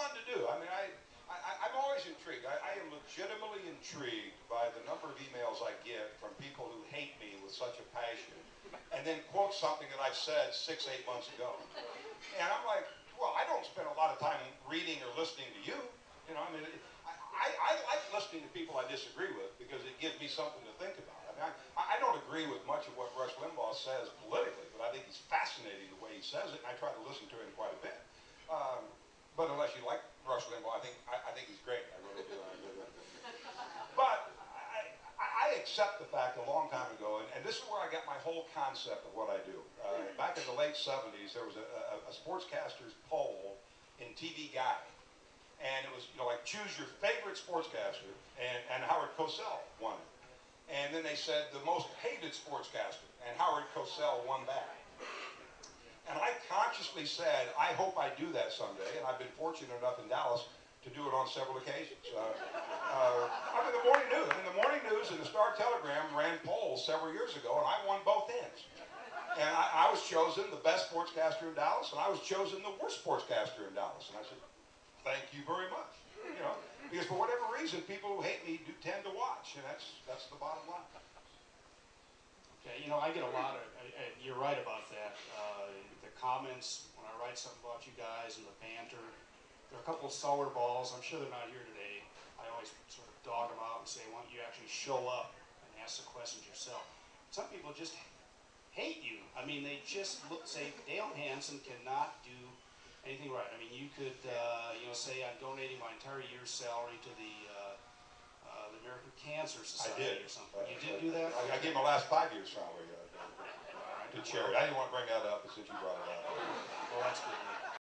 fun to do. I mean, I'm always intrigued. I am legitimately intrigued by the number of emails I get from people who hate me with such a passion and then quote something that I've said 6, 8 months ago. And I'm like, well, I don't spend a lot of time reading or listening to you. You know, I mean, I like listening to people I disagree with because it gives me something to think about. I mean, I don't agree with much of what Rush Limbaugh says politically, but I think he's fascinating the way he says it, and I try to listen to him quite a bit. But unless you like Rush Limbaugh, I think he's great. I really do. But I accept the fact a long time ago, and this is where I got my whole concept of what I do. Back in the late 70s, there was a sportscaster's poll in TV Guide. And it was, you know, like choose your favorite sportscaster, and Howard Cosell won it. And then they said the most hated sportscaster, and Howard Cosell won that. And I consciously said, I hope I do that someday, and I've been fortunate enough in Dallas to do it on several occasions. I'm in the morning news. I mean, the morning news and the Star Telegram ran polls several years ago, and I won both ends. And I was chosen the best sportscaster in Dallas, and I was chosen the worst sportscaster in Dallas. And I said, thank you very much. You know, because for whatever reason, people who hate me do tend to watch, and that's the bottom line. Okay, you know, I get a lot of, you're right about that. The comments, when I write something about you guys and the banter, there are a couple of sour balls. I'm sure they're not here today. I always sort of dog them out and say, why don't you actually show up and ask the questions yourself. Some people just hate you. I mean, they just say, Dale Hanson cannot do anything right. I mean, you could, you know, say I'm donating my entire year's salary to the American Cancer Society or something. You did do that? I gave my last 5 years' salary to charity. I didn't want to bring that up, but since you brought it up. Well, that's good.